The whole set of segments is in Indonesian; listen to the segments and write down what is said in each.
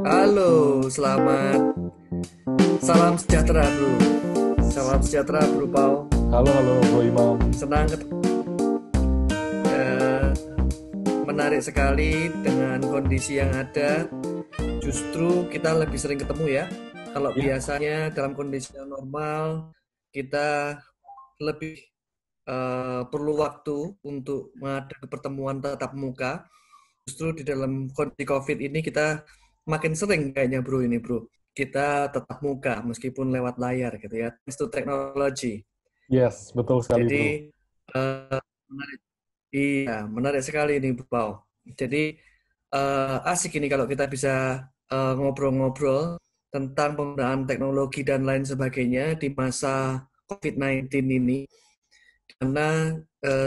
Halo, salam sejahtera bro. Salam sejahtera bro Pau. Halo, halo Bro Imam. Senang menarik sekali dengan kondisi yang ada. Justru kita lebih sering ketemu ya. Kalau Ya, biasanya dalam kondisi yang normal kita lebih perlu waktu untuk mengadakan pertemuan tatap muka. Justru di dalam kondisi COVID ini kita makin sering kayaknya bro ini bro. Kita tetap muka meskipun lewat layar gitu ya. Thanks to technology. yes, betul sekali Bro. Jadi menarik, iya menarik sekali ini Bro Pau. Jadi asik ini kalau kita bisa ngobrol-ngobrol tentang penggunaan teknologi dan lain sebagainya di masa COVID-19 ini. Karena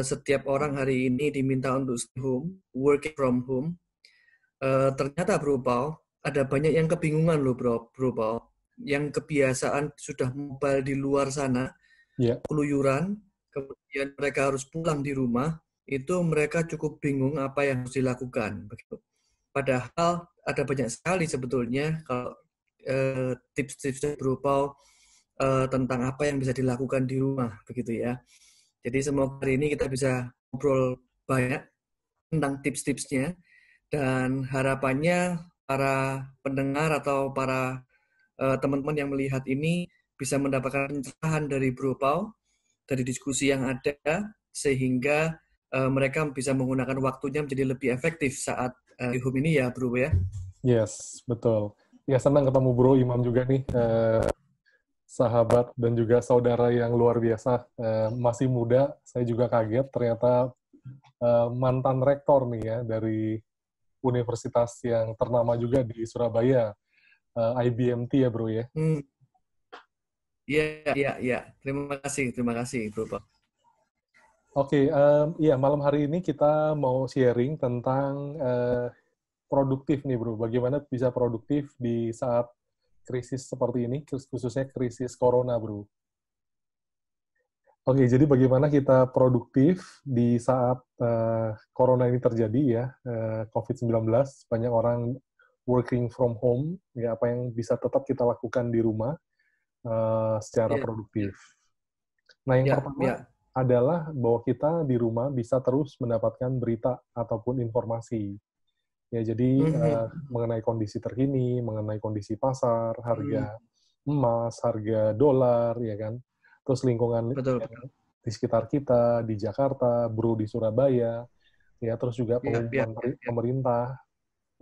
setiap orang hari ini diminta untuk stay home, working from home. Ternyata Bro Pau, ada banyak yang kebingungan loh Bro Pau. Yang kebiasaan sudah mobile di luar sana, Ya, keluyuran, kemudian mereka harus pulang di rumah, itu mereka cukup bingung apa yang harus dilakukan. Begitu. Padahal ada banyak sekali sebetulnya kalau tips-tips dari Bro Pau tentang apa yang bisa dilakukan di rumah, begitu ya. Jadi semoga hari ini kita bisa ngobrol banyak tentang tips-tipsnya dan harapannya para pendengar atau para teman-teman yang melihat ini bisa mendapatkan pencerahan dari Bro Pau dari diskusi yang ada sehingga mereka bisa menggunakan waktunya menjadi lebih efektif saat di home ini ya Bro ya. yes, betul. Ya, senang ketemu Bro Imam juga nih, sahabat dan juga saudara yang luar biasa. Masih muda, saya juga kaget ternyata mantan rektor nih ya dari universitas yang ternama juga di Surabaya, IBMT ya Bro ya. Hmm, iya, iya, iya. Terima kasih Bro Pau. Oke, iya malam hari ini kita mau sharing tentang produktif nih bro. Bagaimana bisa produktif di saat krisis seperti ini, khususnya krisis corona bro. Oke, jadi bagaimana kita produktif di saat corona ini terjadi ya, COVID-19, banyak orang working from home, ya apa yang bisa tetap kita lakukan di rumah secara Iya, iya, produktif. Nah, yang iya, pertama iya. adalah bahwa kita di rumah bisa terus mendapatkan berita ataupun informasi. Ya, jadi Mhm, mengenai kondisi terkini, mengenai kondisi pasar, mhm. harga emas, harga dolar, ya kan. Terus lingkungan Betul, yang betul. di sekitar kita, di Jakarta, Bro di Surabaya, ya terus juga Iya, iya, pengumuman iya, iya. pemerintah.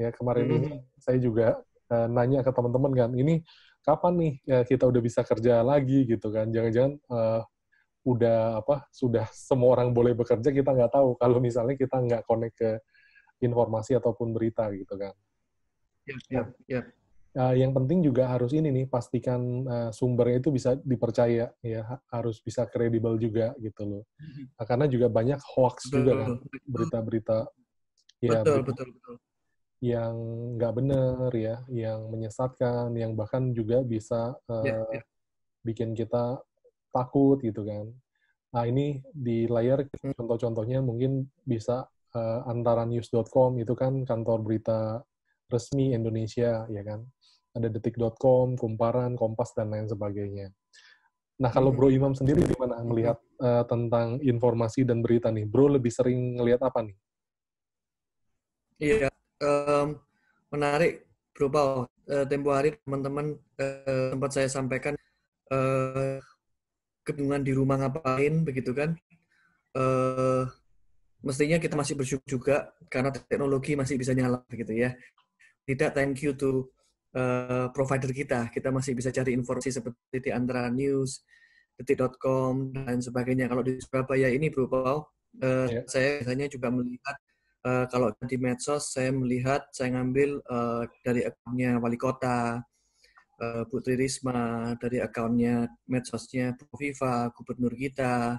Ya, kemarin ini Mhm. saya juga nanya ke teman-teman kan, ini kapan nih ya, kita udah bisa kerja lagi gitu kan. Jangan-jangan udah apa sudah semua orang boleh bekerja, kita nggak tahu kalau misalnya kita nggak connect ke informasi ataupun berita gitu kan. Iya, iya, Nah, iya. yang penting juga harus ini nih pastikan sumbernya itu bisa dipercaya ya, harus bisa kredibel juga gitu loh. Mhm. Nah, karena juga banyak hoax juga kan, Betul, berita-berita ya betul, berita betul, betul. yang nggak benar ya, yang menyesatkan, yang bahkan juga bisa Iya, iya. bikin kita takut gitu kan. Nah, ini di layar Mhm. contoh-contohnya mungkin bisa antara news.com itu kan kantor berita resmi Indonesia, ya kan. Ada detik.com, Kumparan, Kompas, dan lain sebagainya. Nah, kalau Bro Mhm. Imam sendiri gimana Mhm. melihat tentang informasi dan berita nih? Bro lebih sering ngelihat apa nih? Iya, em, menarik, Bro Pau. Tempo hari teman-teman sempat saya sampaikan eh, kebingungan di rumah ngapain, begitu kan? Eh, Mestinya kita masih bersyukur juga karena teknologi masih bisa nyala, begitu ya. Tidak, thank you to provider kita. Kita masih bisa cari informasi seperti di antara news, detik.com, dan sebagainya. Kalau di Surabaya ini, Bro Pau, Ya, saya biasanya juga melihat kalau di medsos saya ngambil dari akunnya wali kota Putri Risma, dari akunnya medsosnya Bu Viva, gubernur kita,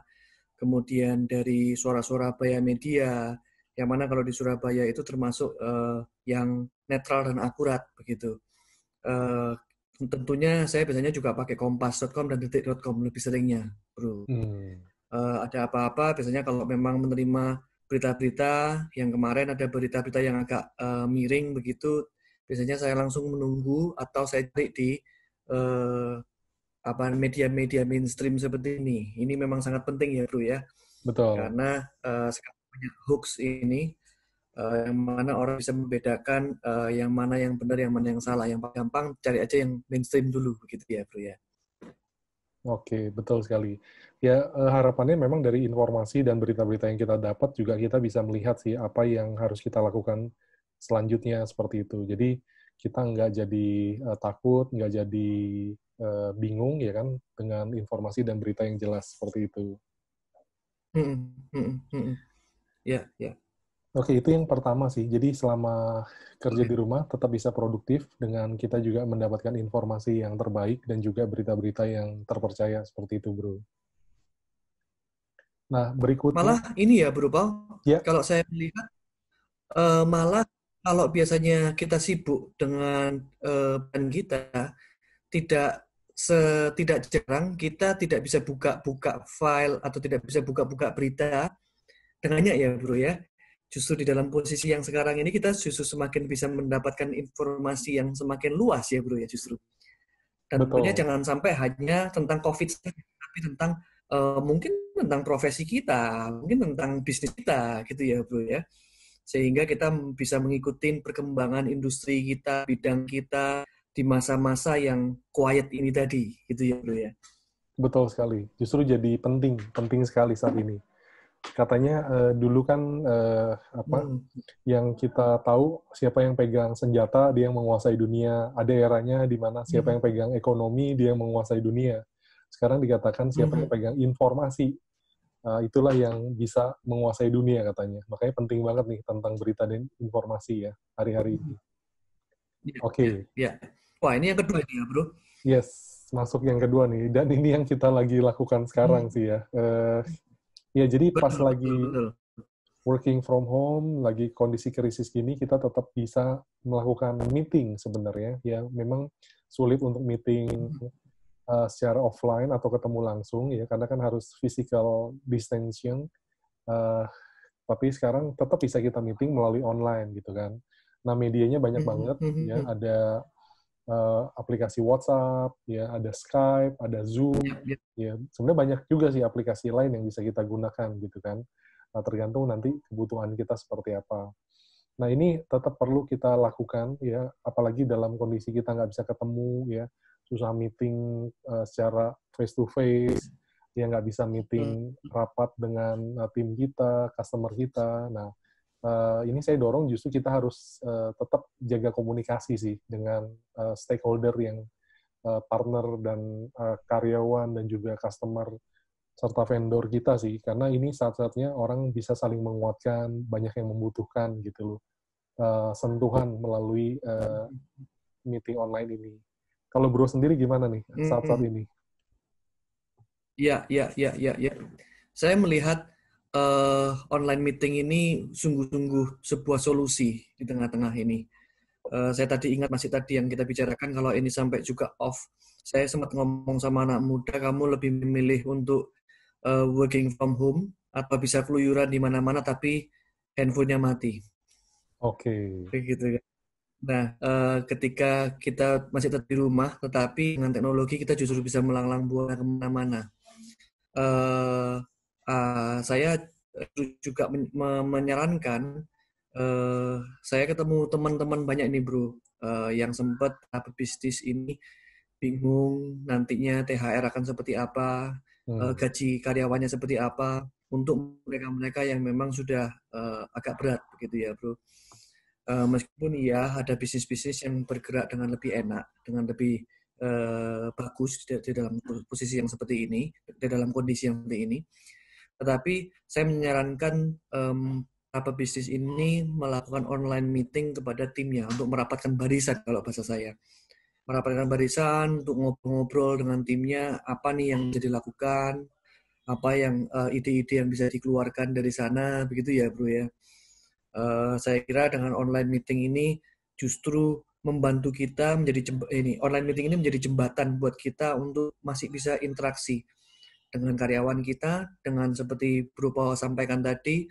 kemudian dari Suara Surabaya Media, yang mana kalau di Surabaya itu termasuk yang netral dan akurat begitu. Eh, Tentunya saya biasanya juga pakai kompas.com dan detik.com lebih seringnya, Bro. hmm. Ada apa-apa biasanya kalau memang menerima berita-berita yang kemarin ada berita-berita yang agak miring begitu, biasanya saya langsung menunggu atau saya cari di media-media mainstream seperti ini. Ini memang sangat penting ya bro ya, Betul. karena sekarang banyak hoax ini, yang mana orang bisa membedakan yang mana yang benar, yang mana yang salah. Yang paling gampang cari aja yang mainstream dulu begitu ya bro ya. Oke, betul sekali. Ya, harapannya memang dari informasi dan berita-berita yang kita dapat juga kita bisa melihat sih apa yang harus kita lakukan selanjutnya seperti itu. Jadi kita nggak jadi takut, nggak jadi bingung ya kan dengan informasi dan berita yang jelas seperti itu. Ya, ya. Oke, itu yang pertama sih. Jadi selama kerja Oke. di rumah tetap bisa produktif dengan kita juga mendapatkan informasi yang terbaik dan juga berita-berita yang terpercaya seperti itu, Bro. Nah, berikutnya, Malah ini ya Bro Paul, ya, kalau saya melihat malah kalau biasanya kita sibuk dengan pekerjaan kita, tidak tidak jarang kita tidak bisa buka-buka file atau tidak bisa buka-buka berita dengannya ya Bro ya. Justru di dalam posisi yang sekarang ini kita justru semakin bisa mendapatkan informasi yang semakin luas ya Bro ya justru. Dan tentunya betul. jangan sampai hanya tentang COVID saja, tapi tentang mungkin tentang profesi kita, mungkin tentang bisnis kita gitu ya Bro ya. Sehingga kita bisa mengikuti perkembangan industri kita, bidang kita di masa-masa yang quiet ini tadi gitu ya Bro ya. Betul sekali. Justru jadi penting sekali saat ini. Katanya dulu kan Hmm. yang kita tahu siapa yang pegang senjata dia yang menguasai dunia. Ada eranya di mana siapa Hmm. yang pegang ekonomi dia yang menguasai dunia. Sekarang dikatakan siapa yang Hmm. pegang informasi itulah yang bisa menguasai dunia katanya. Makanya penting banget nih tentang berita dan informasi ya hari-hari ini. Ya, ya, Oke, ya. Wah, ini yang kedua ini ya, Bro. yes, masuk yang kedua nih. Dan ini yang kita lagi lakukan sekarang Hmm. sih ya. Ya jadi pas Betul, betul, lagi betul. working from home, lagi kondisi krisis gini, kita tetap bisa melakukan meeting sebenarnya. Ya memang sulit untuk meeting secara offline atau ketemu langsung ya, karena kan harus physical distancing. Uh, tapi sekarang tetap bisa kita meeting melalui online gitu kan. Nah medianya banyak Hmm. banget Hmm. ya, Hmm. ada aplikasi WhatsApp, ya ada Skype, ada Zoom, Ya, ya. ya sebenarnya banyak juga sih aplikasi lain yang bisa kita gunakan gitu kan. Nah, tergantung nanti kebutuhan kita seperti apa. Nah ini tetap perlu kita lakukan ya, apalagi dalam kondisi kita nggak bisa ketemu ya, susah meeting secara face to face, ya nggak bisa Hmm. meeting rapat dengan tim kita, customer kita. Nah ini saya dorong justru kita harus tetap jaga komunikasi sih dengan stakeholder yang partner dan karyawan dan juga customer serta vendor kita sih, karena ini saat-saatnya orang bisa saling menguatkan, banyak yang membutuhkan gitu loh, sentuhan melalui meeting online ini. Kalau Bro sendiri gimana nih saat-saat Hmm. ini? Ya, ya, ya, ya, ya. Saya melihat online meeting ini sungguh-sungguh sebuah solusi di tengah-tengah ini. Saya tadi ingat masih tadi yang kita bicarakan kalau ini sampai juga off. Saya sempat ngomong sama anak muda, kamu lebih memilih untuk working from home atau bisa keluyuran di mana-mana tapi handphonenya mati. Oke, Begitu ya. Nah, ketika kita masih tetap di rumah, tetapi dengan teknologi kita justru bisa melanglang buana kemana-mana. Eh, saya juga menyarankan, saya ketemu teman-teman banyak nih bro, yang sempat bisnis ini bingung nantinya THR akan seperti apa, hmm. gaji karyawannya seperti apa, untuk mereka-mereka yang memang sudah agak berat begitu ya bro. Meskipun ya ada bisnis-bisnis yang bergerak dengan lebih enak, dengan lebih bagus di dalam posisi yang seperti ini, di dalam kondisi yang seperti ini. Tetapi saya menyarankan apa bisnis ini melakukan online meeting kepada timnya untuk merapatkan barisan kalau bahasa saya. Merapatkan barisan untuk ngobrol-ngobrol dengan timnya, apa nih yang bisa dilakukan, apa yang ide-ide yang bisa dikeluarkan dari sana, begitu ya bro ya. Saya kira dengan online meeting ini justru membantu kita menjadi online meeting ini menjadi jembatan buat kita untuk masih bisa interaksi dengan karyawan kita, dengan seperti Bro Paul sampaikan tadi,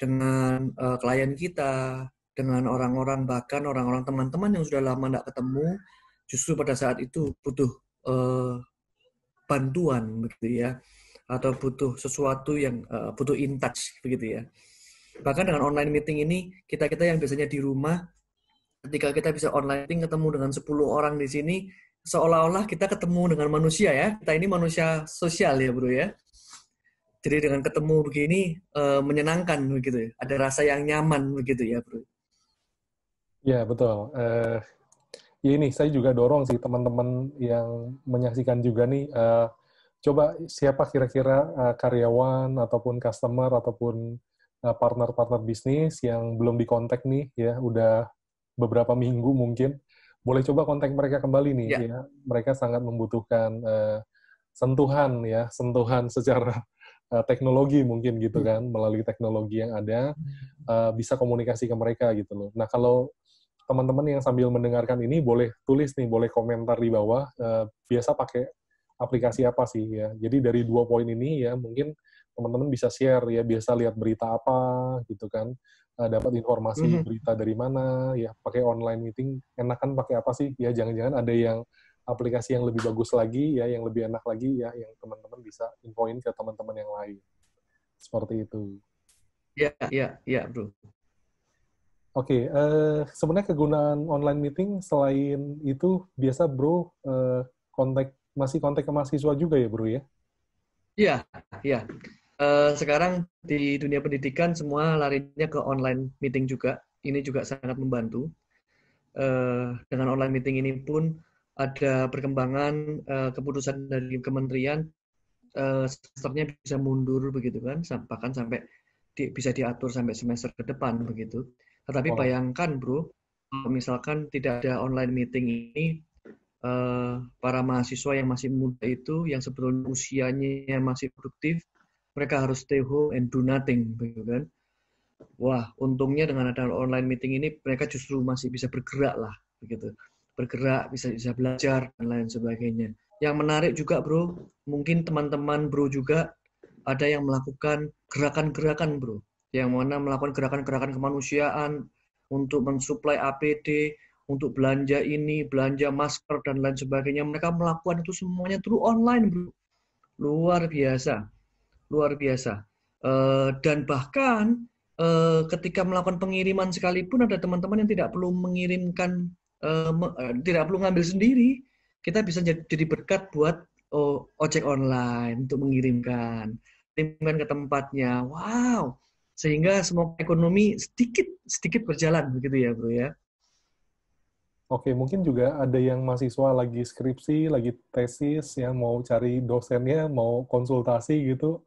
dengan klien kita, dengan orang-orang, bahkan orang-orang teman-teman yang sudah lama tidak ketemu, justru pada saat itu butuh bantuan begitu ya, atau butuh sesuatu yang butuh in touch begitu ya. Bahkan dengan online meeting ini, kita yang biasanya di rumah, ketika kita bisa online meeting ketemu dengan 10 orang di sini, seolah-olah kita ketemu dengan manusia ya. Kita ini manusia sosial ya bro ya. Jadi dengan ketemu begini menyenangkan begitu ya. Ada rasa yang nyaman begitu ya bro. Ya, betul. Ya ini, saya juga dorong sih teman-teman yang menyaksikan juga nih, coba siapa kira-kira karyawan ataupun customer ataupun partner-partner bisnis yang belum dikontak nih, ya udah beberapa minggu mungkin, boleh coba kontak mereka kembali nih, Ya. ya. Mereka sangat membutuhkan sentuhan ya, sentuhan secara teknologi mungkin gitu kan, melalui teknologi yang ada, bisa komunikasi ke mereka gitu loh. Nah, kalau teman-teman yang sambil mendengarkan ini boleh tulis nih, boleh komentar di bawah, biasa pakai aplikasi apa sih ya. Jadi dari 2 poin ini ya, mungkin teman-teman bisa share ya, biasa lihat berita apa gitu kan, dapat informasi berita dari mana, ya pakai online meeting, enakan pakai apa sih? Ya jangan-jangan ada yang aplikasi yang lebih bagus lagi ya, yang lebih enak lagi ya, yang teman-teman bisa infoin ke teman-teman yang lain. Seperti itu. Ya bro. Oke, sebenarnya kegunaan online meeting selain itu biasa bro masih kontak ke mahasiswa juga ya bro ya? Ya. Sekarang di dunia pendidikan semua larinya ke online meeting juga. Ini juga sangat membantu. Dengan online meeting ini pun ada perkembangan keputusan dari kementerian, semesternya bisa mundur begitu kan, bahkan sampai bisa diatur sampai semester ke depan begitu. Tetapi Oh, bayangkan bro, kalau misalkan tidak ada online meeting ini, para mahasiswa yang masih muda itu, yang sebetulnya usianya masih produktif, mereka harus stay home and do nothing, begitu kan? Wah, untungnya dengan ada online meeting ini, mereka justru masih bisa bergerak lah, begitu. Bergerak, bisa belajar dan lain sebagainya. Yang menarik juga, bro, mungkin teman-teman bro juga ada yang melakukan gerakan-gerakan, bro, yang mana melakukan gerakan-gerakan kemanusiaan untuk mensuplai APD, untuk belanja ini, belanja masker dan lain sebagainya. Mereka melakukan itu semuanya through online, bro. Luar biasa, luar biasa. Dan bahkan ketika melakukan pengiriman sekalipun ada teman-teman yang tidak perlu mengirimkan, tidak perlu ngambil sendiri. Kita bisa jadi berkat buat ojek online untuk mengirimkan ke tempatnya. Wow, sehingga semua ekonomi sedikit sedikit berjalan begitu ya bro ya. oke, mungkin juga ada yang mahasiswa lagi skripsi, lagi tesis, ya mau cari dosennya, mau konsultasi gitu,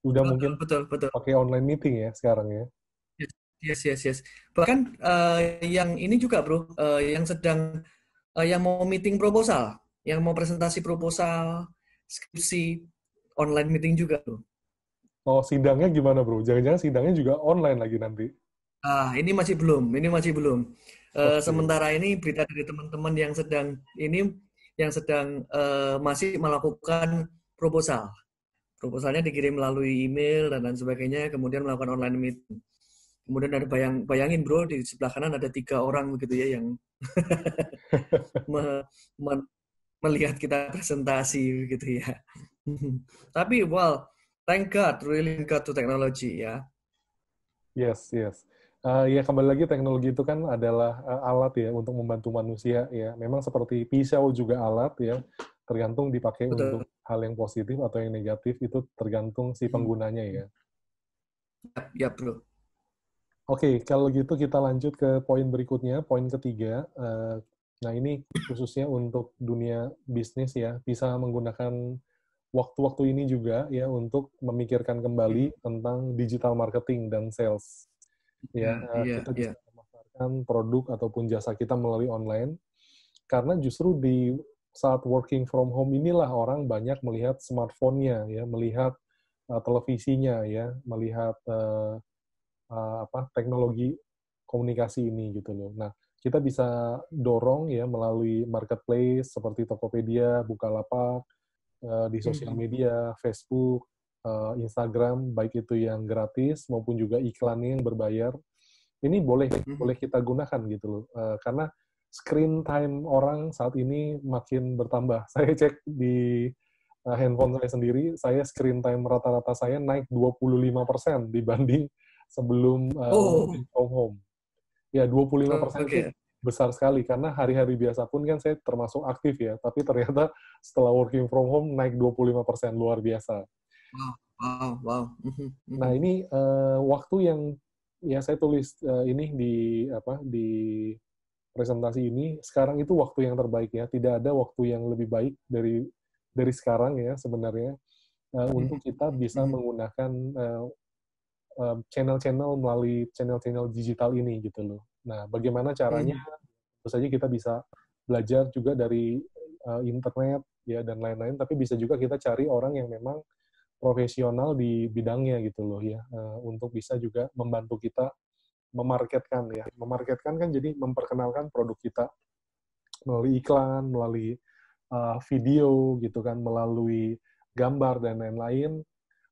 udah Betul, mungkin betul, betul. pakai online meeting ya sekarang ya. Yes. Bahkan yang ini juga bro, yang sedang yang mau meeting proposal, yang mau presentasi proposal, skripsi, online meeting juga bro. Oh, sidangnya gimana bro? Jangan-jangan sidangnya juga online lagi nanti. Ini masih belum. Oke. Sementara ini berita dari teman-teman yang sedang masih melakukan proposal. Proposalnya dikirim melalui email dan lain sebagainya, kemudian melakukan online meeting. Kemudian ada bayangin bro, di sebelah kanan ada 3 orang begitu ya yang me- me- melihat kita presentasi begitu ya. Tapi well, thank God, really thank God to technology ya. Yes. Ya kembali lagi teknologi itu kan adalah alat ya untuk membantu manusia ya. Memang seperti pisau juga alat ya, tergantung dipakai Betul. untuk hal yang positif atau yang negatif itu tergantung si penggunanya ya. Ya bro. Oke, kalau gitu kita lanjut ke poin berikutnya, poin ketiga. Nah ini khususnya untuk dunia bisnis ya, bisa menggunakan waktu-waktu ini juga ya untuk memikirkan kembali tentang digital marketing dan sales. Ya, kita bisa Ya. memasarkan produk ataupun jasa kita melalui online, karena justru di saat working from home inilah orang banyak melihat smartphone-nya, ya, melihat televisinya, ya, melihat teknologi komunikasi ini gitu loh. Nah, kita bisa dorong ya melalui marketplace seperti Tokopedia, Bukalapak, di sosial media, Facebook, Instagram, baik itu yang gratis maupun juga iklannya yang berbayar. Ini boleh kita gunakan gitu loh. Karena screen time orang saat ini makin bertambah. Saya cek di handphone saya sendiri, saya screen time rata-rata saya naik 25% dibanding sebelum Oh, working from home. Ya, 25% itu oke. besar sekali, karena hari-hari biasa pun kan saya termasuk aktif ya, tapi ternyata setelah working from home naik 25%, luar biasa. Wow, wow, wow. Nah, ini waktu yang ya saya tulis ini di presentasi ini, sekarang itu waktu yang terbaik ya. Tidak ada waktu yang lebih baik dari sekarang ya sebenarnya untuk kita bisa menggunakan channel-channel melalui channel-channel digital ini gitu loh. Nah, bagaimana caranya? Tentu saja kita bisa belajar juga dari internet ya dan lain-lain, tapi bisa juga kita cari orang yang memang profesional di bidangnya gitu loh ya, untuk bisa juga membantu kita memarketkan ya. Memarketkan kan jadi memperkenalkan produk kita melalui iklan, melalui video gitu kan, melalui gambar dan lain-lain.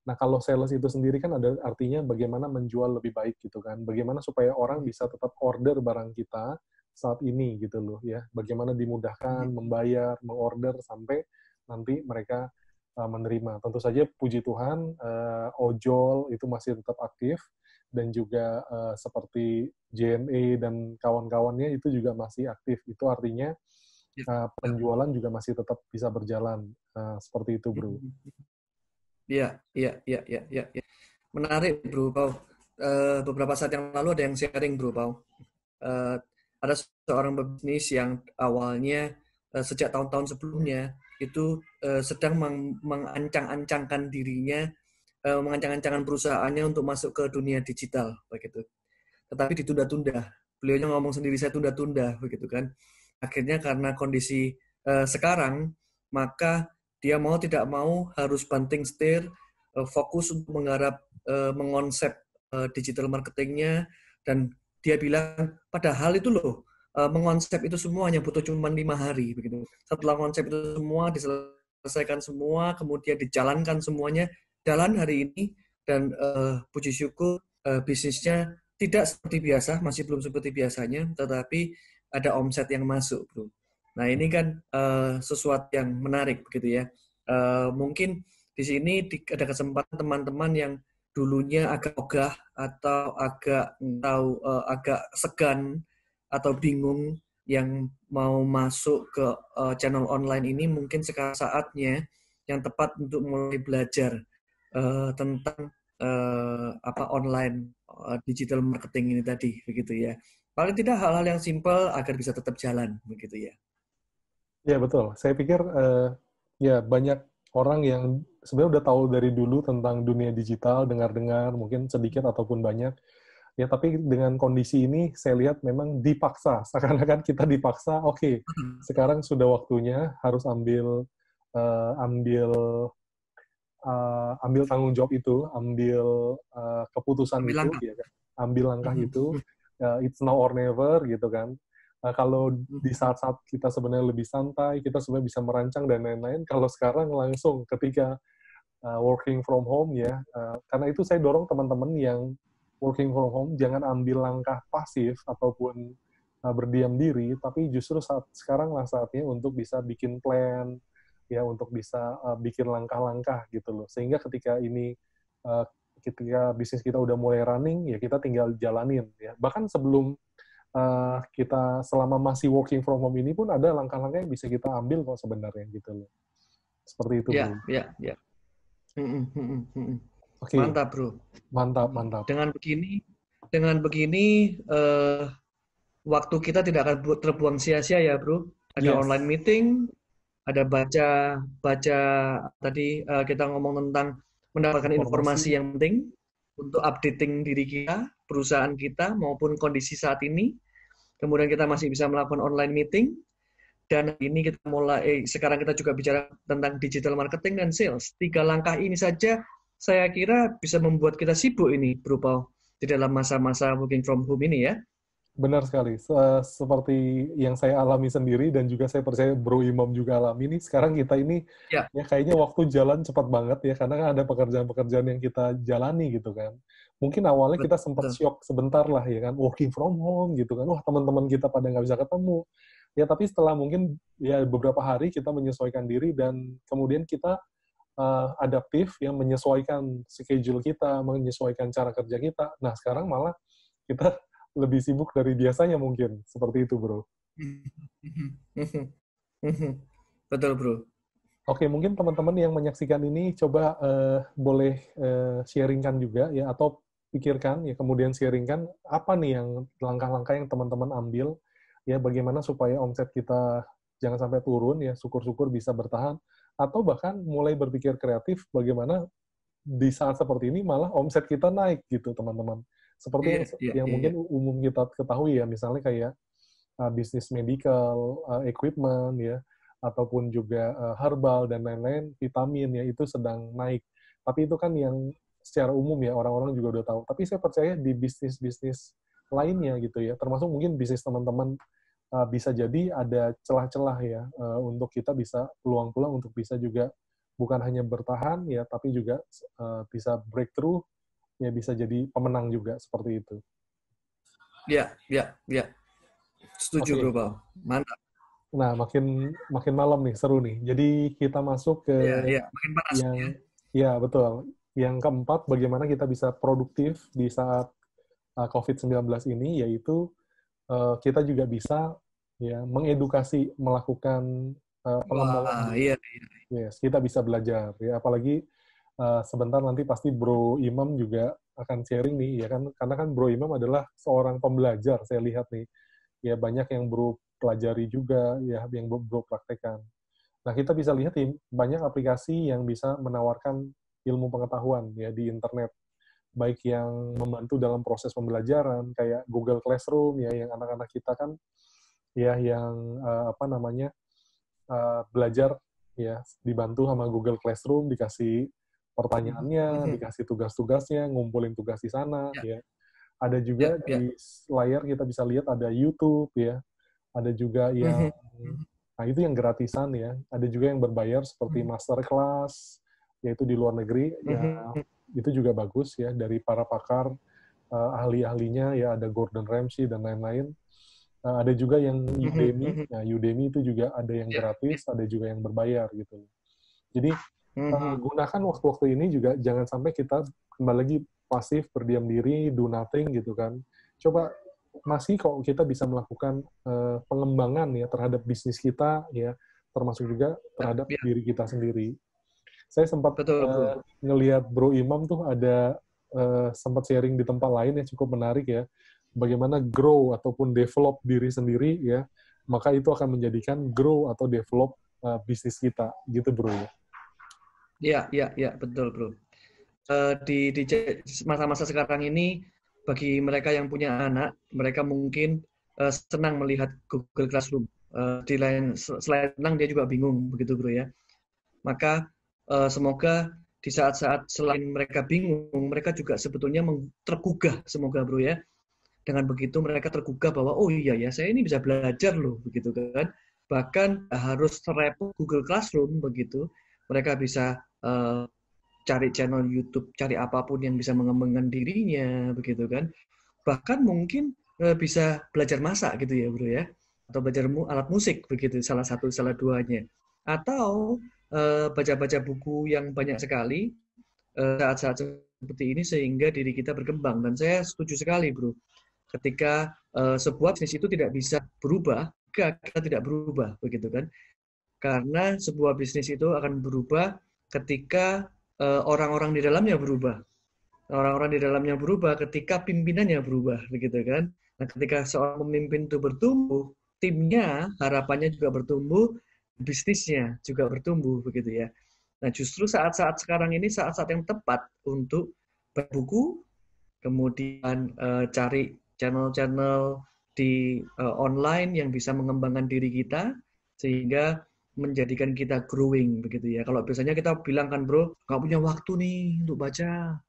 Nah, kalau sales itu sendiri kan ada artinya bagaimana menjual lebih baik gitu kan. Bagaimana supaya orang bisa tetap order barang kita saat ini gitu loh ya. Bagaimana dimudahkan membayar, mengorder sampai nanti mereka menerima. Tentu saja puji Tuhan ojol itu masih tetap aktif dan juga seperti JNE dan kawan-kawannya itu juga masih aktif. Itu artinya penjualan juga masih tetap bisa berjalan. Seperti itu, Bro. Iya, iya, iya, iya, iya. Ya. Menarik, Bro Pau. Beberapa saat yang lalu ada yang sharing, Bro Pau. Ada seorang pebisnis yang awalnya sejak tahun-tahun sebelumnya itu sedang mengancang-ancangkan dirinya, mengancang-ancangkan perusahaannya untuk masuk ke dunia digital, begitu. Tetapi ditunda-tunda. Beliaunya ngomong sendiri, saya tunda-tunda, begitu kan. Akhirnya karena kondisi sekarang, maka dia mau tidak mau harus banting setir, fokus untuk menggarap mengonsep digital marketingnya, dan dia bilang padahal itu loh mengonsep itu semuanya butuh cuma 5 hari begitu. Setelah konsep itu semua diselesaikan semua, kemudian dijalankan semuanya, jalan hari ini, dan puji syukur bisnisnya tidak seperti biasa, masih belum seperti biasanya, tetapi ada omset yang masuk, Bro. Nah, ini kan sesuatu yang menarik begitu ya. Mungkin di sini ada kesempatan teman-teman yang dulunya agak ogah atau agak segan atau bingung yang mau masuk ke channel online ini, mungkin sekarang saatnya yang tepat untuk mulai belajar tentang online digital marketing ini tadi, begitu ya. Paling tidak hal-hal yang simpel agar bisa tetap jalan, begitu ya. Ya, betul. Saya pikir ya banyak orang yang sebenarnya udah tahu dari dulu tentang dunia digital, dengar-dengar, mungkin sedikit ataupun banyak. Ya, tapi dengan kondisi ini saya lihat memang dipaksa. Seakan-akan kita dipaksa, oke, sekarang sudah waktunya harus ambil ambil tanggung jawab itu, ambil keputusan Ambil itu, langkah. ya kan? Ambil langkah itu, it's now or never gitu kan. Kalau di saat-saat kita sebenarnya lebih santai, kita sebenarnya bisa merancang dan lain-lain. Kalau sekarang langsung ketika working from home ya, karena itu saya dorong teman-teman yang working from home jangan ambil langkah pasif ataupun berdiam diri, tapi justru sekarang lah saatnya untuk bisa bikin plan, ya untuk bisa bikin langkah-langkah gitu loh. Sehingga ketika bisnis kita udah mulai running, ya kita tinggal jalanin ya. Bahkan sebelum kita selama masih working from home ini pun ada langkah-langkah yang bisa kita ambil kok sebenarnya gitu loh. Seperti itu, Bro. Ya, ya, ya. Oke, Mantap, Bro. mantap, mantap. Dengan begini waktu kita tidak akan terbuang sia-sia ya, Bro. Ada Yes. online meeting, ada baca tadi kita ngomong tentang mendapatkan informasi yang penting untuk updating diri kita, perusahaan kita maupun kondisi saat ini. Kemudian kita masih bisa melakukan online meeting, dan ini kita sekarang kita juga bicara tentang digital marketing dan sales. 3 langkah ini saja saya kira bisa membuat kita sibuk ini, Bro Pau, di dalam masa-masa working from home ini ya. Benar sekali. Seperti yang saya alami sendiri dan juga saya percaya Bro Imam juga alami nih. Sekarang kita ini Ya, ya kayaknya waktu jalan cepat banget ya karena kan ada pekerjaan-pekerjaan yang kita jalani gitu kan. Mungkin awalnya kita sempat betul. shock sebentar lah ya kan, working from home gitu kan. Wah, teman-teman kita pada nggak bisa ketemu. Ya tapi setelah mungkin ya beberapa hari kita menyesuaikan diri dan kemudian kita adaptif yang menyesuaikan schedule kita, menyesuaikan cara kerja kita. Nah, sekarang malah kita lebih sibuk dari biasanya mungkin. Seperti itu, Bro. Betul, Bro. Oke, mungkin teman-teman yang menyaksikan ini coba boleh sharingkan juga ya, atau pikirkan ya, kemudian sharingkan apa nih yang langkah-langkah yang teman-teman ambil ya, bagaimana supaya omset kita jangan sampai turun ya, syukur-syukur bisa bertahan, atau bahkan mulai berpikir kreatif bagaimana di saat seperti ini malah omset kita naik gitu, teman-teman. Seperti Iya, iya, yang iya. mungkin umum kita ketahui ya, misalnya kayak bisnis medical, equipment ya, ataupun juga herbal dan lain-lain, vitamin ya, itu sedang naik. Tapi itu kan yang secara umum ya, orang-orang juga udah tahu. Tapi saya percaya di bisnis-bisnis lainnya gitu ya, termasuk mungkin bisnis teman-teman, bisa jadi ada celah-celah ya, untuk kita bisa peluang-peluang untuk bisa juga bukan hanya bertahan ya, tapi juga bisa breakthrough ya, bisa jadi pemenang juga seperti itu. Iya, iya, iya. Setuju, Bro, Oke. Pao. Mantap. Nah, makin makin malam nih, seru nih. Jadi kita masuk ke Iya, iya. Makin panas ya. yang, ya betul. Yang keempat, bagaimana kita bisa produktif di saat COVID-19 ini, yaitu kita juga bisa ya mengedukasi, melakukan pengembangan Wah, diri. iya. Yes, kita bisa belajar ya. Apalagi sebentar nanti pasti Bro Imam juga akan sharing nih, ya kan? Karena kan Bro Imam adalah seorang pembelajar, saya lihat nih. Ya banyak yang Bro pelajari juga, ya yang Bro praktekkan. Nah, kita bisa lihat banyak aplikasi yang bisa menawarkan ilmu pengetahuan ya di internet, baik yang membantu dalam proses pembelajaran kayak Google Classroom ya, yang anak-anak kita kan ya yang apa namanya belajar ya dibantu sama Google Classroom, dikasih pertanyaannya, Mhm. dikasih tugas-tugasnya, ngumpulin tugas di sana Ya, ya. Ada ya, juga ya. di layar kita bisa lihat ada YouTube ya, ada juga yang, Mhm. Mhm. nah itu yang gratisan ya, ada juga yang berbayar seperti Mhm. masterclass, yaitu di luar negeri, ya Mhm. itu juga bagus ya, dari para pakar, ahli-ahlinya ya, ada Gordon Ramsay dan lain-lain. Ada juga yang Mhm. Udemy, Mhm. nah Udemy itu juga ada yang Ya, ya. gratis, ada juga yang berbayar gitu. Jadi Mhm. gunakan waktu-waktu ini juga jangan sampai kita kembali lagi pasif, berdiam diri, do nothing gitu kan. Coba masih kok kita bisa melakukan pengembangan ya terhadap bisnis kita ya, termasuk juga Ya, terhadap ya. diri kita sendiri. Saya sempat Betul, Bro. ngelihat Bro Imam tuh ada sempat sharing di tempat lain yang cukup menarik ya, bagaimana grow ataupun develop diri sendiri ya, maka itu akan menjadikan grow atau develop bisnis kita gitu, Bro ya. Iya, iya, iya, betul, Bro. Di masa-masa sekarang ini, bagi mereka yang punya anak, mereka mungkin senang melihat Google Classroom. Di lain selain senang, dia juga bingung, begitu, Bro ya. Maka semoga di saat-saat selain mereka bingung, mereka juga sebetulnya tergugah, semoga, Bro ya. Dengan begitu mereka tergugah bahwa oh iya ya, saya ini bisa belajar loh, begitu kan. Bahkan harus repot Google Classroom begitu. Mereka bisa cari channel YouTube, cari apapun yang bisa mengembangkan dirinya, begitu kan. Bahkan mungkin bisa belajar masak gitu ya, Bro ya. Atau belajar alat musik begitu, salah satu salah duanya. Atau baca-baca buku yang banyak sekali saat-saat seperti ini sehingga diri kita berkembang. Dan saya setuju sekali, Bro. Ketika sebuah bisnis itu tidak bisa berubah, kita tidak berubah, begitu kan. Karena sebuah bisnis itu akan berubah ketika orang-orang di dalamnya berubah. Orang-orang di dalamnya berubah ketika pimpinannya berubah, begitu kan. Nah, ketika seorang pemimpin itu bertumbuh, timnya harapannya juga bertumbuh, bisnisnya juga bertumbuh, begitu ya. Nah, justru saat-saat sekarang ini saat-saat yang tepat untuk berbuku, kemudian cari channel-channel di online yang bisa mengembangkan diri kita, sehingga menjadikan kita growing begitu ya. Kalau biasanya kita bilang kan, Bro, nggak punya waktu nih untuk baca,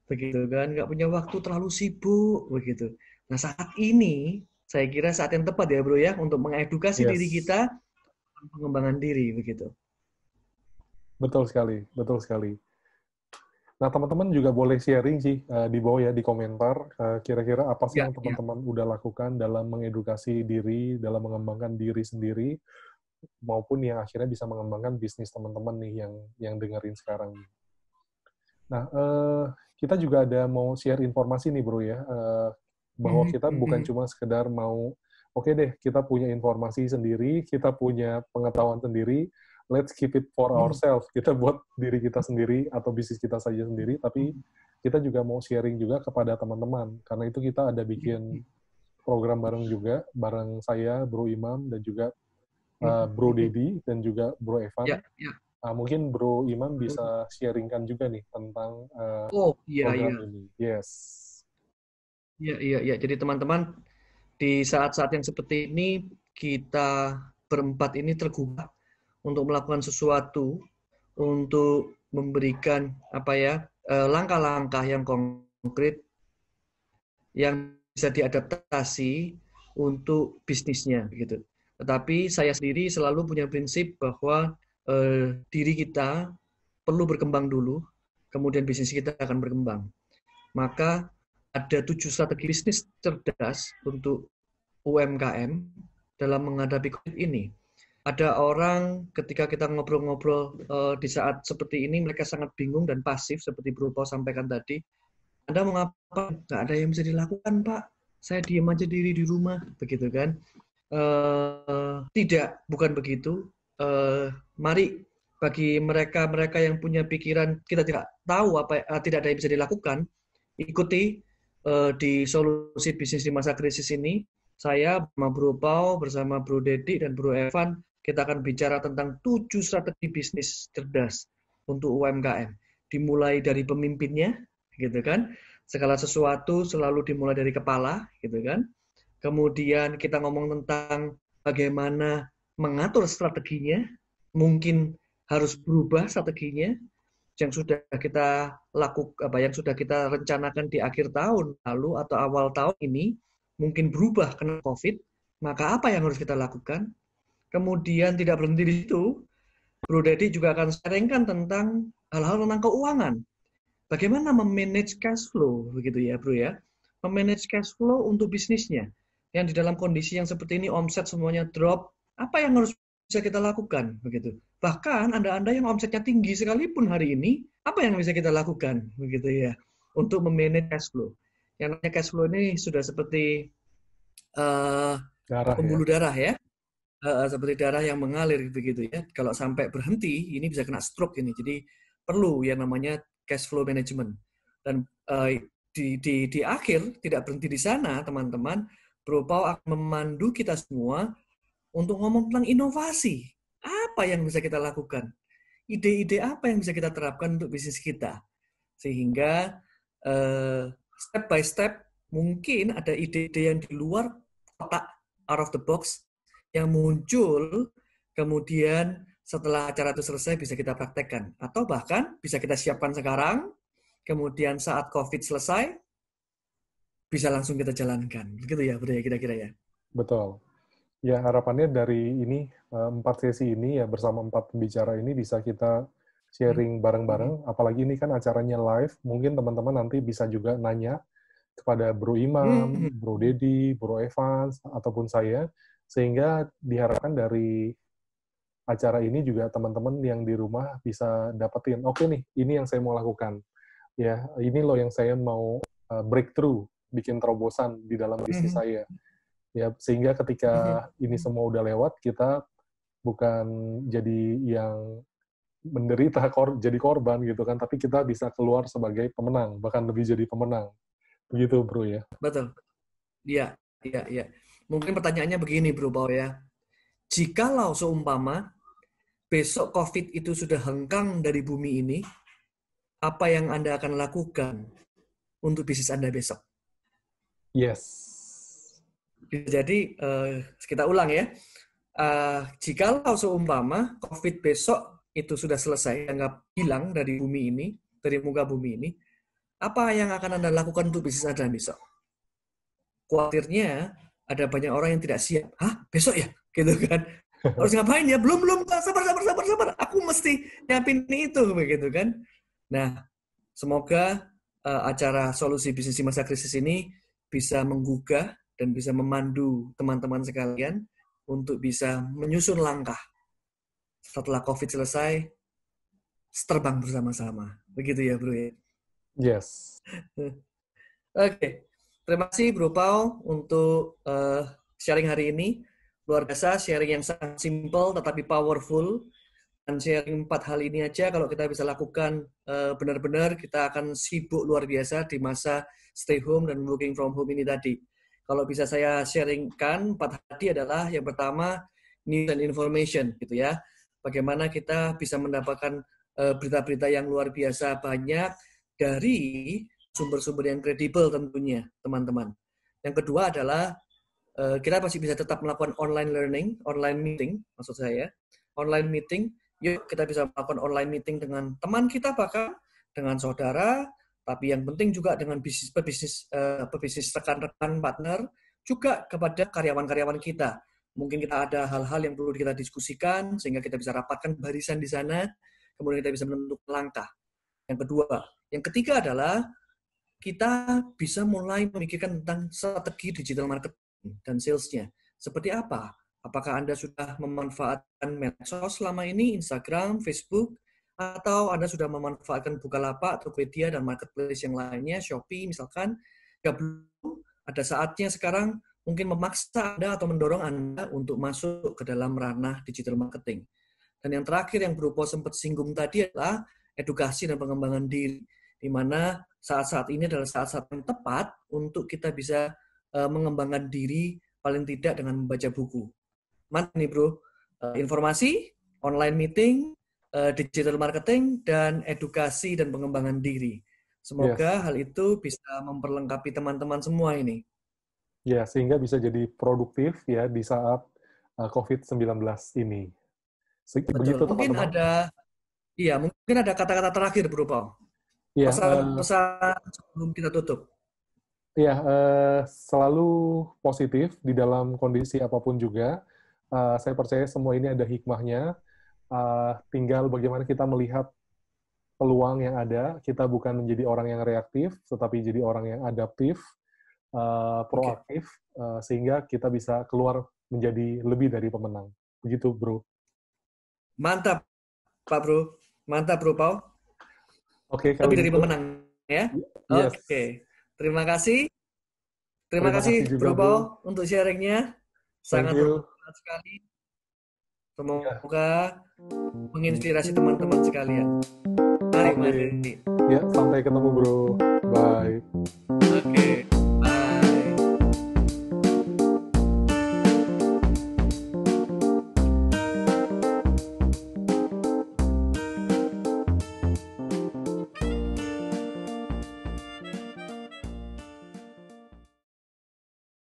begitu kan, nggak punya waktu, terlalu sibuk begitu. Nah, saat ini saya kira saat yang tepat ya, Bro ya, untuk mengedukasi diri Yes. kita, pengembangan diri begitu. Betul sekali, betul sekali. Nah, teman-teman juga boleh sharing sih di bawah ya, di komentar, kira-kira apa sih Ya, yang ya. teman-teman udah lakukan dalam mengedukasi diri, dalam mengembangkan diri sendiri, maupun yang akhirnya bisa mengembangkan bisnis teman-teman nih yang dengerin sekarang. Nah, kita juga ada mau share informasi nih, Bro ya, bahwa kita bukan cuma sekedar mau, oke deh, kita punya informasi sendiri, kita punya pengetahuan sendiri, let's keep it for ourselves. Kita buat diri kita sendiri atau bisnis kita saja sendiri, tapi kita juga mau sharing juga kepada teman-teman. Karena itu kita ada bikin program bareng juga, bareng saya, Bro Imam, dan juga Bro Dedi, dan juga Bro Evan. Ya, ya. Mungkin Bro Imam bisa sharingkan juga nih tentang Oh, iya, program iya. ini. Yes. Iya, iya, iya. Jadi teman-teman, di saat-saat yang seperti ini, kita berempat ini tergugah untuk melakukan sesuatu, untuk memberikan apa ya, langkah-langkah yang konkret, yang bisa diadaptasi untuk bisnisnya gitu. Tetapi saya sendiri selalu punya prinsip bahwa diri kita perlu berkembang dulu, kemudian bisnis kita akan berkembang. Maka ada 7 strategi bisnis cerdas untuk UMKM dalam menghadapi COVID ini. Ada orang ketika kita ngobrol-ngobrol di saat seperti ini, mereka sangat bingung dan pasif seperti Bro Pau sampaikan tadi. Anda mau ngapain? Nggak ada yang bisa dilakukan, Pak. Saya diam aja diri di rumah, begitu kan? Tidak, bukan begitu. Mari bagi mereka-mereka yang punya pikiran kita tidak tahu apa, tidak ada yang bisa dilakukan, ikuti di solusi bisnis di masa krisis ini. Saya bersama Bro Pau, bersama Bro Dedi dan Bro Evan, kita akan bicara tentang 7 strategi bisnis cerdas untuk UMKM. Dimulai dari pemimpinnya, gitu kan? Segala sesuatu selalu dimulai dari kepala, gitu kan? Kemudian kita ngomong tentang bagaimana mengatur strateginya, mungkin harus berubah strateginya yang sudah kita lakukan, yang sudah kita rencanakan di akhir tahun lalu atau awal tahun ini, mungkin berubah karena COVID, maka apa yang harus kita lakukan? Kemudian tidak berhenti di situ, Bro Dedi juga akan sharingkan tentang hal-hal tentang keuangan. Bagaimana memanage cash flow, begitu ya Bro ya. Memanage cash flow untuk bisnisnya. Yang di dalam kondisi yang seperti ini omset semuanya drop, apa yang harus bisa kita lakukan begitu. Bahkan Anda-anda yang omsetnya tinggi sekalipun hari ini, apa yang bisa kita lakukan begitu ya untuk memanage cash flow. Yang namanya cash flow ini sudah seperti Darah ya. pembuluh darah ya. Seperti darah yang mengalir begitu ya. Kalau sampai berhenti, ini bisa kena stroke ini. Jadi perlu yang namanya cash flow management. Dan di akhir tidak berhenti di sana, teman-teman. Bro Pau akan memandu kita semua untuk ngomong tentang inovasi. Apa yang bisa kita lakukan? Ide-ide apa yang bisa kita terapkan untuk bisnis kita? Sehingga step by step mungkin ada ide-ide yang di luar kotak, out of the box, yang muncul kemudian setelah acara itu selesai bisa kita praktekkan. Atau bahkan bisa kita siapkan sekarang, kemudian saat COVID selesai, bisa langsung kita jalankan. Begitu ya, Bro ya, kira-kira ya. Betul. Ya, harapannya dari ini, 4 sesi ini ya, bersama 4 pembicara ini bisa kita sharing bareng-bareng, apalagi ini kan acaranya live, mungkin teman-teman nanti bisa juga nanya kepada Bro Imam, Bro Dedi, Bro Evans, ataupun saya, sehingga diharapkan dari acara ini juga teman-teman yang di rumah bisa dapetin, oke nih, ini yang saya mau lakukan. Ya, ini loh yang saya mau breakthrough, bikin terobosan di dalam bisnis saya. Ya, sehingga ketika ini semua udah lewat, kita bukan jadi yang menderita jadi korban gitu kan, tapi kita bisa keluar sebagai pemenang, bahkan lebih jadi pemenang. Begitu, Bro ya. Betul. Iya, iya, iya. Mungkin pertanyaannya begini, Bro Pau ya. Jikalau seumpama besok COVID itu sudah hengkang dari bumi ini, apa yang Anda akan lakukan untuk bisnis Anda besok? Yes. Jadi, kita ulang ya. Jikalau seumpama COVID besok itu sudah selesai, anggap hilang dari bumi ini, dari muka bumi ini, apa yang akan Anda lakukan untuk bisnis Anda besok? khawatirnya ada banyak orang yang tidak siap. Hah, besok ya? Gitu kan. Harus ngapain ya? Belum, sabar. Aku mesti nyiapin itu, begitu kan. Nah, semoga acara solusi bisnis di masa krisis ini bisa menggugah dan bisa memandu teman-teman sekalian untuk bisa menyusun langkah setelah COVID selesai, terbang bersama-sama. Begitu ya, Bro ya? Yes. Oke. Terima kasih Bro Pau untuk sharing hari ini. Luar biasa, sharing yang sangat simple tetapi powerful. Dan sharing 4 hal ini aja kalau kita bisa lakukan benar-benar, kita akan sibuk luar biasa di masa stay home dan working from home ini tadi. Kalau bisa saya sharingkan 4 hal tadi adalah yang pertama, news and information gitu ya. Bagaimana kita bisa mendapatkan berita-berita yang luar biasa banyak dari sumber-sumber yang kredibel tentunya, teman-teman. Yang kedua adalah kita masih bisa tetap melakukan online learning, online meeting, maksud saya. Online meeting, yuk kita bisa melakukan online meeting dengan teman kita, bahkan dengan saudara, tapi yang penting juga dengan pebisnis rekan-rekan, partner, juga kepada karyawan-karyawan kita. Mungkin kita ada hal-hal yang perlu kita diskusikan, sehingga kita bisa rapatkan barisan di sana, kemudian kita bisa menentukan langkah. Yang kedua. Yang ketiga adalah kita bisa mulai memikirkan tentang strategi digital marketing dan sales-nya. Seperti apa? Apakah Anda sudah memanfaatkan medsos selama ini, Instagram, Facebook, atau Anda sudah memanfaatkan Bukalapak, Tokopedia, dan marketplace yang lainnya, Shopee misalkan? Jika belum, ada saatnya sekarang mungkin memaksa Anda atau mendorong Anda untuk masuk ke dalam ranah digital marketing. Dan yang terakhir yang Bro Po sempat singgung tadi adalah edukasi dan pengembangan diri, di mana saat-saat ini adalah saat-saat yang tepat untuk kita bisa mengembangkan diri paling tidak dengan membaca buku. Mantap nih Bro, informasi, online meeting, digital marketing, dan edukasi dan pengembangan diri. Semoga hal itu bisa memperlengkapi teman-teman semua ini. Ya, sehingga bisa jadi produktif ya di saat COVID-19 ini. Betul. Begitu Mungkin teman-teman. mungkin ada kata-kata terakhir Bro Paul. Ya, Pesan-pesan sebelum kita tutup. ya selalu positif di dalam kondisi apapun juga. Saya percaya semua ini ada hikmahnya. Tinggal bagaimana kita melihat peluang yang ada. Kita bukan menjadi orang yang reaktif, tetapi jadi orang yang adaptif, proaktif, sehingga kita bisa keluar menjadi lebih dari pemenang. Begitu, Bro. Mantap, Pak Bro. Mantap, Bro Paul. Oke, kalau Lebih dari gitu. pemenang, ya? Yes. Oke. Terima kasih. Terima kasih, juga, Bro Paul, untuk sharingnya. Sangat bermanfaat sekali. Semoga menginspirasi teman-teman sekalian. Mari. Ya, sampai ketemu, Bro. Bye. Oke.